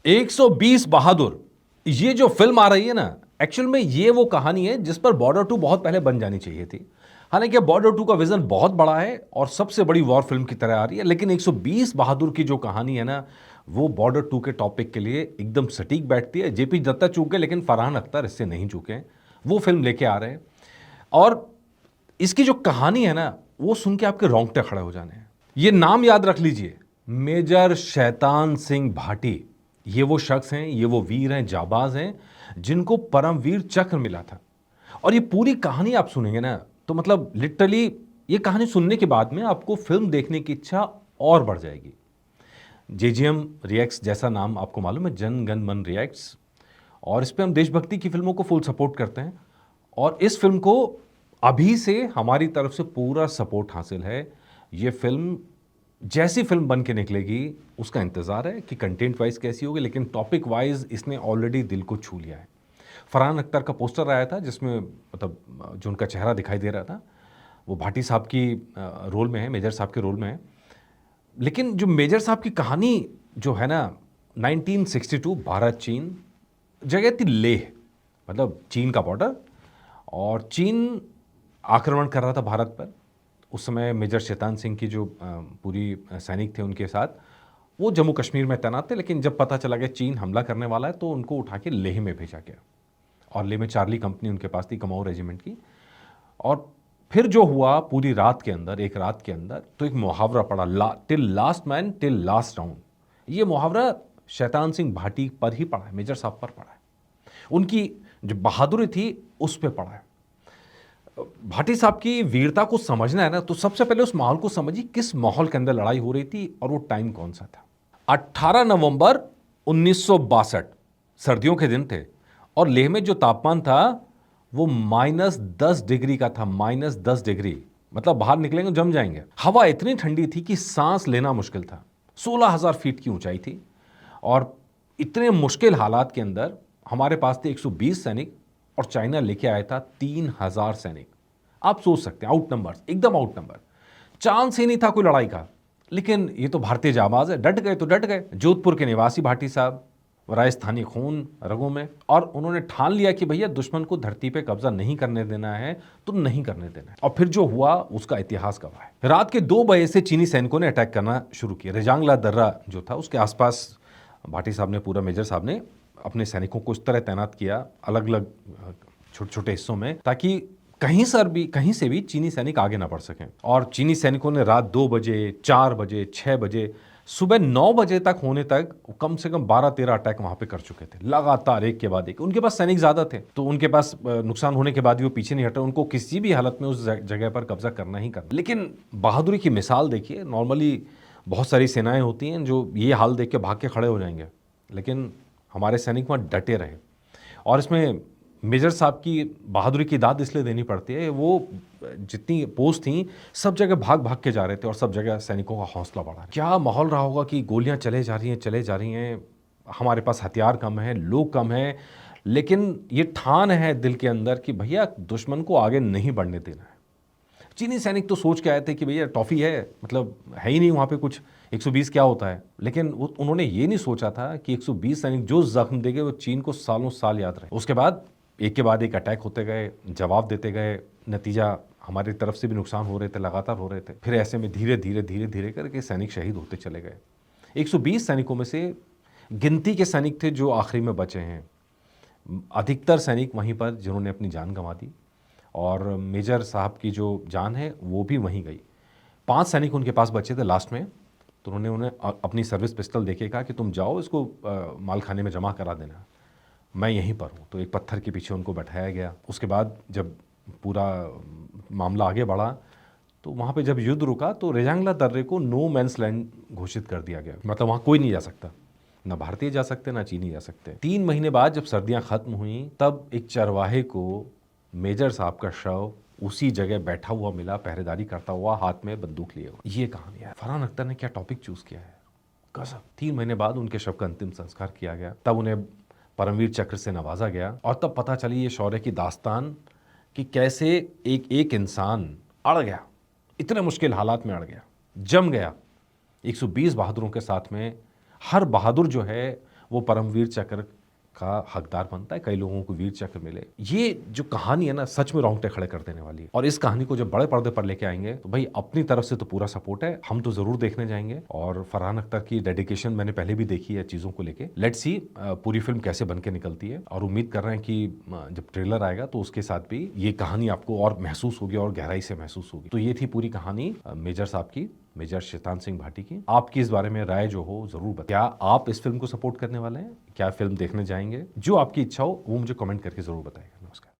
120 बहादुर, ये जो फिल्म आ रही है ना, एक्चुअल में ये वो कहानी है जिस पर बॉर्डर 2 बहुत पहले बन जानी चाहिए थी। हालांकि बॉर्डर 2 का विजन बहुत बड़ा है और सबसे बड़ी वॉर फिल्म की तरह आ रही है, लेकिन 120 बहादुर की जो कहानी है ना, वो बॉर्डर 2 के टॉपिक के लिए एकदम सटीक बैठती है। जेपी दत्ता चूक गए, लेकिन फरहान अख्तर इससे नहीं चूके हैं। वो फिल्म लेके आ रहे हैं और इसकी जो कहानी है ना, वो सुन के आपके रोंगटे खड़े हो जाने हैं। ये नाम याद रख लीजिए, मेजर शैतान सिंह भाटी। ये वो शख्स हैं, ये वो वीर हैं, जाबाज हैं, जिनको परमवीर चक्र मिला था। और ये पूरी कहानी आप सुनेंगे ना, तो मतलब लिटरली ये कहानी सुनने के बाद में आपको फिल्म देखने की इच्छा और बढ़ जाएगी। जेजीएम रिएक्ट्स जैसा नाम आपको मालूम है, जन गण मन रिएक्ट्स, और इस पे हम देशभक्ति की फिल्मों को फुल सपोर्ट करते हैं और इस फिल्म को अभी से हमारी तरफ से पूरा सपोर्ट हासिल है। ये फिल्म जैसी फिल्म बन के निकलेगी उसका इंतज़ार है कि कंटेंट वाइज कैसी होगी, लेकिन टॉपिक वाइज इसने ऑलरेडी दिल को छू लिया है। फरहान अख्तर का पोस्टर आया था जिसमें मतलब जो उनका चेहरा दिखाई दे रहा था वो भाटी साहब की रोल में है, मेजर साहब के रोल में है। लेकिन जो मेजर साहब की कहानी जो है ना, 1962 भारत चीन, जगह थी लेह, मतलब चीन का बॉर्डर, और चीन आक्रमण कर रहा था भारत पर। उस समय मेजर शैतान सिंह की जो पूरी सैनिक थे उनके साथ, वो जम्मू कश्मीर में तैनात थे, लेकिन जब पता चला गया चीन हमला करने वाला है तो उनको उठा के लेह में भेजा गया। और लेह में चार्ली कंपनी उनके पास थी, कमाऊ रेजिमेंट की। और फिर जो हुआ पूरी रात के अंदर, एक रात के अंदर, तो एक मुहावरा पड़ा, till last man till last round. ये मुहावरा शैतान सिंह भाटी पर ही पड़ा है, मेजर साहब पर पड़ा है। उनकी जो बहादुरी थी उस पर पड़ा है। भाटी साहब की वीरता को समझना है ना, तो सबसे पहले उस माहौल को समझिए, किस माहौल के अंदर लड़ाई हो रही थी और वो टाइम कौन सा था। 18 नवंबर 1962, सर्दियों के दिन थे, और लेह में जो तापमान था वो -10 डिग्री का था, -10 डिग्री। मतलब बाहर निकलेंगे जम जाएंगे। हवा इतनी ठंडी थी कि सांस लेना मुश्किल था। 16,000 फीट की ऊंचाई थी और इतने मुश्किल हालात के अंदर हमारे पास थे 120 सैनिक और चाइना लेके आया था 3,000 सैनिक। आप सोच सकते हैं, आउट नंबर, एकदम आउट नंबर, चांस ही नहीं था कोई लड़ाई का। लेकिन ये तो भारतीय जाबाज है, डट गए तो डट गए। जोधपुर के निवासी भाटी साहब, राजस्थानी खून रगों में, और उन्होंने ठान लिया कि भैया दुश्मन को धरती पे कब्जा नहीं करने देना है तो नहीं करने देना है। और फिर जो हुआ उसका इतिहास गवाह है। रात के 2 बजे से चीनी सैनिकों ने अटैक करना शुरू किया। रेजांगला दर्रा जो था उसके आसपास भाटी साहब ने, पूरा मेजर साहब ने अपने सैनिकों को इस तरह तैनात किया अलग अलग छोटे छोटे हिस्सों में, ताकि कहीं से भी चीनी सैनिक आगे ना बढ़ सकें। और चीनी सैनिकों ने रात 2 बजे, 4 बजे, 6 बजे, सुबह 9 बजे तक होने तक कम से कम 12-13 अटैक वहां पे कर चुके थे, लगातार एक के बाद एक। उनके पास सैनिक ज्यादा थे तो उनके पास नुकसान होने के बाद भी वो पीछे नहीं हटे, उनको किसी भी हालत में उस जगह पर कब्जा करना ही करना। लेकिन बहादुरी की मिसाल देखिए, नॉर्मली बहुत सारी सेनाएं होती हैं जो ये हाल देख के भाग के खड़े हो जाएंगे, लेकिन हमारे सैनिक वहाँ डटे रहे। और इसमें मेजर साहब की बहादुरी की दाद इसलिए देनी पड़ती है, वो जितनी पोस्ट थी सब जगह भाग भाग के जा रहे थे और सब जगह सैनिकों का हौसला बढ़ा। क्या माहौल रहा होगा कि गोलियां चले जा रही हैं, हमारे पास हथियार कम है, लोग कम हैं, लेकिन ये ठान है दिल के अंदर कि भैया दुश्मन को आगे नहीं बढ़ने देना है। चीनी सैनिक तो सोच के आए थे कि भैया टॉफी है, मतलब है ही नहीं वहाँ पे कुछ, 120 क्या होता है। लेकिन उन्होंने ये नहीं सोचा था कि 120 सैनिक जो जख्म देंगे वो चीन को सालों साल याद रहे। उसके बाद एक के बाद एक अटैक होते गए, जवाब देते गए, नतीजा हमारी तरफ से भी नुकसान हो रहे थे, लगातार हो रहे थे। फिर ऐसे में धीरे धीरे धीरे धीरे करके सैनिक शहीद होते चले गए। 120 सैनिकों में से गिनती के सैनिक थे जो आखिरी में बचे हैं, अधिकतर सैनिक वहीं पर जिन्होंने अपनी जान गंवा दी, और मेजर साहब की जो जान है वो भी वहीं गई। 5 सैनिक उनके पास बचे थे लास्ट में, तो उन्होंने उन्हें अपनी सर्विस पिस्टल देके कहा कि तुम जाओ इसको मालखाने में जमा करा देना, मैं यहीं पर हूँ। तो एक पत्थर के पीछे उनको बैठाया गया। उसके बाद जब पूरा मामला आगे बढ़ा तो वहाँ पे जब युद्ध रुका तो रेजांगला दर्रे को नो मैंस लैंड घोषित कर दिया गया, मतलब वहाँ कोई नहीं जा सकता, ना भारतीय जा सकते ना चीनी जा सकते। 3 महीने बाद जब सर्दियाँ खत्म हुई तब एक चरवाहे को मेजर साहब का शव उसी जगह बैठा हुआ मिला, पहरेदारी करता हुआ, हाथ में बंदूक लिए हुए। ये कहानी है। फरहान अख्तर ने क्या टॉपिक चूज किया है, गजब। 3 महीने बाद उनके शव का अंतिम संस्कार किया गया, तब उन्हें परमवीर चक्र से नवाजा गया, और तब पता चली ये शौर्य की दास्तान कि कैसे एक एक इंसान अड़ गया, इतने मुश्किल हालात में अड़ गया, जम गया 120 बहादुरों के साथ में। हर बहादुर जो है वो परमवीर चक्र का हकदार बनता है। कई लोगों को वीर चक्र मिले। ये जो कहानी है ना, सच में रोंगटे खड़े कर देने वाली है। और इस कहानी को जब बड़े पर्दे पर लेके आएंगे तो भाई अपनी तरफ से तो पूरा सपोर्ट है, हम तो जरूर देखने जाएंगे। और फरहान अख्तर की डेडिकेशन मैंने पहले भी देखी है चीजों को लेके। लेट्स सी पूरी फिल्म कैसे बन के निकलती है, और उम्मीद कर रहे हैं कि जब ट्रेलर आएगा तो उसके साथ भी ये कहानी आपको और महसूस होगी और गहराई से महसूस होगी। तो ये थी पूरी कहानी मेजर साहब की, मेजर शैतान सिंह भाटी की। आपकी इस बारे में राय जो हो जरूर बताएं। क्या आप इस फिल्म को सपोर्ट करने वाले हैं? क्या फिल्म देखने जाएंगे? जो आपकी इच्छा हो वो मुझे कमेंट करके जरूर बताएगा। नमस्कार।